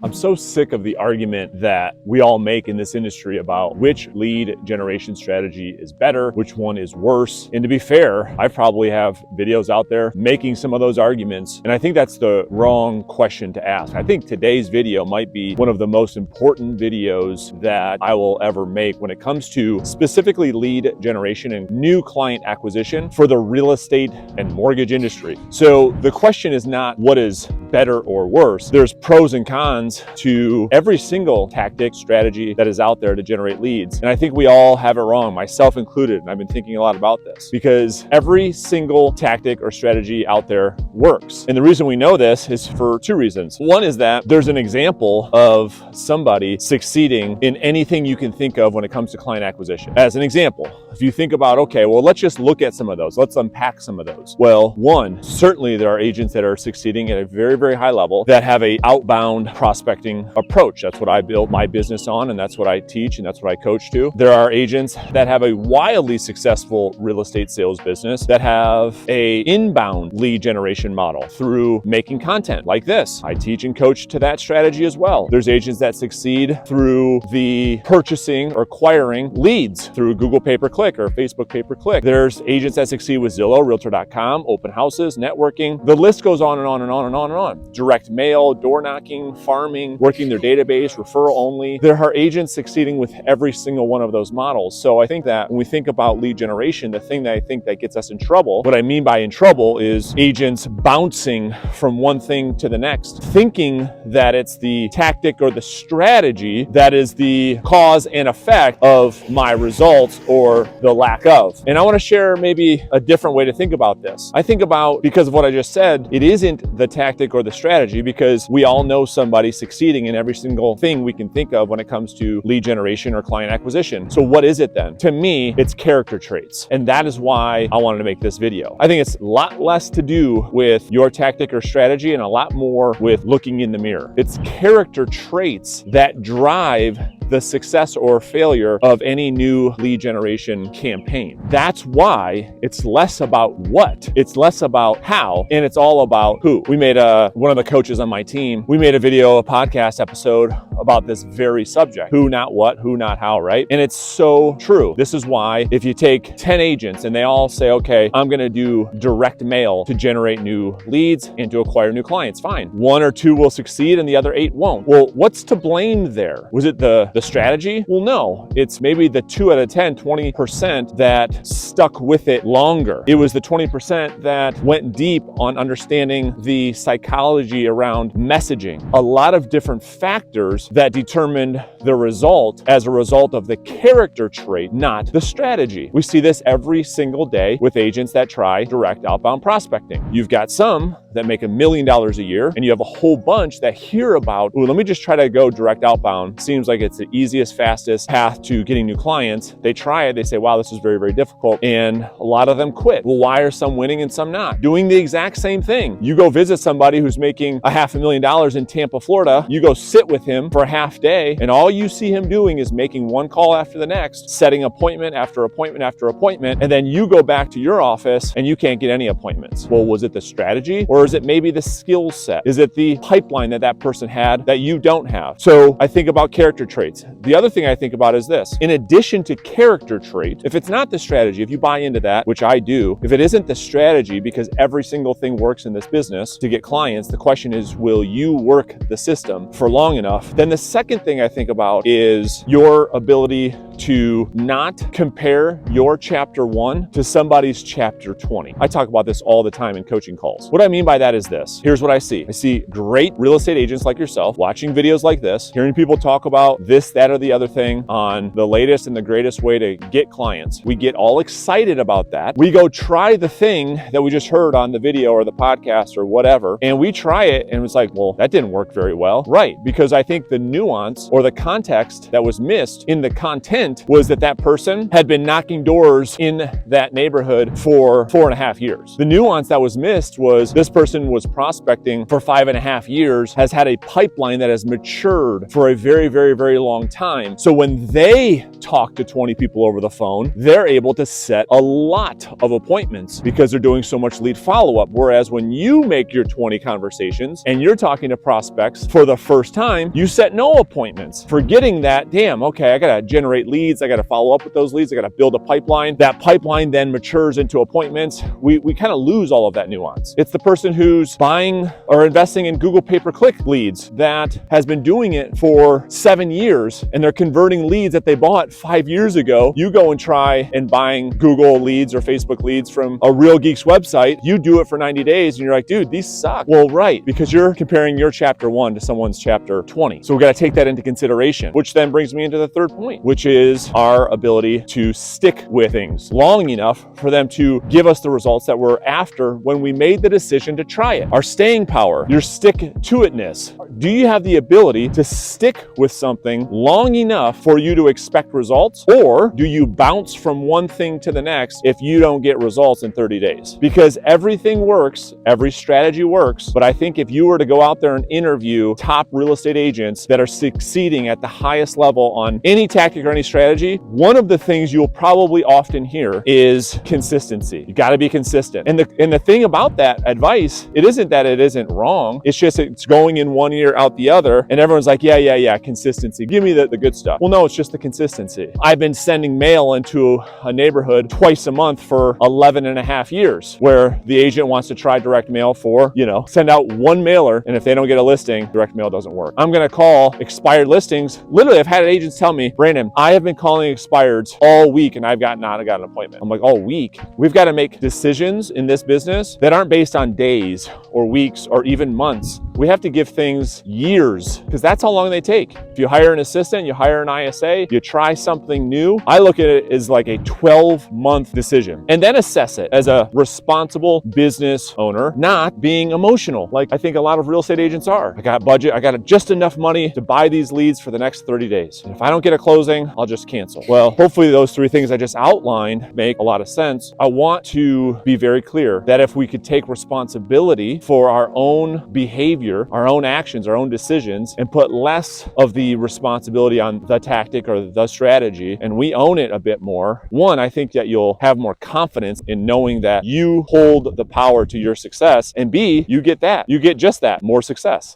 I'm so sick of the argument that we all make in this industry about which lead generation strategy is better, which one is worse. And to be fair, I probably have videos out there making some of those arguments. And I think that's the wrong question to ask. I think today's video might be one of the most important videos that I will ever make when it comes to specifically lead generation and new client acquisition for the real estate and mortgage industry. So the question is not what is better or worse. There's pros and cons to every single tactic, strategy that is out there to generate leads. And I think we all have it wrong, myself included. And I've been thinking a lot about this because every single tactic or strategy out there works. And the reason we know this is for two reasons. One is that there's an example of somebody succeeding in anything you can think of when it comes to client acquisition. As an example, if you think about, okay, well, let's just look at some of those. Let's unpack some of those. Well, one, certainly there are agents that are succeeding at a very high level that have a outbound prospecting approach. That's what I built my business on, and that's what I teach, and that's what I coach to. There are agents that have a wildly successful real estate sales business that have a inbound lead generation model through making content like this. I teach and coach to that strategy as well. There's agents that succeed through the purchasing or acquiring leads through Google pay-per-click or Facebook pay-per-click. There's agents that succeed with Zillow, Realtor.com, open houses, networking. The list goes on and on and on and on and on. Direct mail, door knocking, farming, working their database, referral only. There are agents succeeding with every single one of those models. So I think that when we think about lead generation, the thing that I think that gets us in trouble, what I mean by in trouble is agents bouncing from one thing to the next, thinking that it's the tactic or the strategy that is the cause and effect of my results or the lack of. And I want to share maybe a different way to think about this. I think about, because of what I just said, it isn't the tactic or the strategy, because we all know somebody succeeding in every single thing we can think of when it comes to lead generation or client acquisition. So what is it then? To me, it's character traits. And that is why I wanted to make this video. I think it's a lot less to do with your tactic or strategy and a lot more with looking in the mirror. It's character traits that drive the success or failure of any new lead generation campaign. That's why it's less about what, it's less about how, and it's all about who. We made one of the coaches on my team, we made a video, a podcast episode about this very subject. Who, not what, who, not how, right? And it's so true. This is why if you take 10 agents and they all say, okay, I'm gonna do direct mail to generate new leads and to acquire new clients, fine. One or two will succeed and the other 8 won't. Well, what's to blame there? Was it the strategy? Well, no. It's maybe the 2 out of 10, 20% that stuck with it longer. It was the 20% that went deep on understanding the psychology around messaging. A lot of different factors that determined the result as a result of the character trait, not the strategy. We see this every single day with agents that try direct outbound prospecting. You've got some that make $1 million a year, and you have a whole bunch that hear about, oh, let me just try to go direct outbound. Seems like it's the easiest, fastest path to getting new clients. They try it, they say, wow, this is very difficult. And a lot of them quit. Well, why are some winning and some not? Doing the exact same thing. You go visit somebody who's making $500,000 in Tampa, Florida. You go sit with him for a half day, and all you see him doing is making one call after the next, setting appointment after appointment after appointment, and then you go back to your office and you can't get any appointments. Well, was it the strategy, or is it maybe the skill set? Is it the pipeline that that person had that you don't have? So I think about character traits. The other thing I think about is this. In addition to character trait, if it's not the strategy, if you buy into that, which I do, if it isn't the strategy, because every single thing works in this business to get clients, the question is, will you work the system for long enough? Then the second thing I think about is your ability to not compare your chapter 1 to somebody's chapter 20. I talk about this all the time in coaching calls. What I mean by that is this. Here's what I see. I see great real estate agents like yourself watching videos like this, hearing people talk about this, that, or the other thing on the latest and the greatest way to get clients. We get all excited about that. We go try the thing that we just heard on the video or the podcast or whatever, and we try it and it's like, well, that didn't work very well. Right, because I think the nuance or the context that was missed in the content intent was that that person had been knocking doors in that neighborhood for 4.5 years. The nuance that was missed was this person was prospecting for 5.5 years, has had a pipeline that has matured for a very, very, very long time. So when they talk to 20 people over the phone, they're able to set a lot of appointments because they're doing so much lead follow-up. Whereas when you make your 20 conversations and you're talking to prospects for the first time, you set no appointments, forgetting that, damn, okay, I gotta generate leads, I gotta follow up with those leads, I gotta build a pipeline. That pipeline then matures into appointments. We kind of lose all of that nuance. It's the person who's buying or investing in Google pay-per-click leads that has been doing it for 7 years, and they're converting leads that they bought 5 years ago. You go and try and buying Google leads or Facebook leads from a Real Geeks website. You do it for 90 days and you're like, dude, these suck. Well, right, because you're comparing your chapter 1 to someone's chapter 20. So we got to take that into consideration, which then brings me into the third point, which is our ability to stick with things long enough for them to give us the results that we're after when we made the decision to try it. Our staying power, your stick-to-itness. Do you have the ability to stick with something long enough for you to expect results? Or do you bounce from one thing to the next if you don't get results in 30 days? Because everything works, every strategy works, but I think if you were to go out there and interview top real estate agents that are succeeding at the highest level on any tactic or any strategy, one of the things you'll probably often hear is consistency. You got to be consistent. And the thing about that advice, it isn't that it isn't wrong. It's just it's going in one ear out the other, and everyone's like, yeah, consistency. Give me the good stuff. Well, no, it's just the consistency. I've been sending mail into a neighborhood twice a month for 11.5 years, where the agent wants to try direct mail for, send out one mailer, and if they don't get a listing, direct mail doesn't work. I'm gonna call expired listings. Literally, I've had agents tell me, Brandon, I have been calling expireds all week and I've not got an appointment. I'm like, all week? We've got to make decisions in this business that aren't based on days or weeks or even months. We have to give things years, because that's how long they take. If you hire an assistant, you hire an ISA, you try something new, I look at it as like a 12-month decision, and then assess it as a responsible business owner, not being emotional like I think a lot of real estate agents are. I got budget, I got just enough money to buy these leads for the next 30 days. And if I don't get a closing, I'll just cancel. Well, hopefully those three things I just outlined make a lot of sense. I want to be very clear that if we could take responsibility for our own behavior, our own actions, our own decisions, and put less of the responsibility on the tactic or the strategy, and we own it a bit more, one, I think that you'll have more confidence in knowing that you hold the power to your success, and B, you get just that, more success.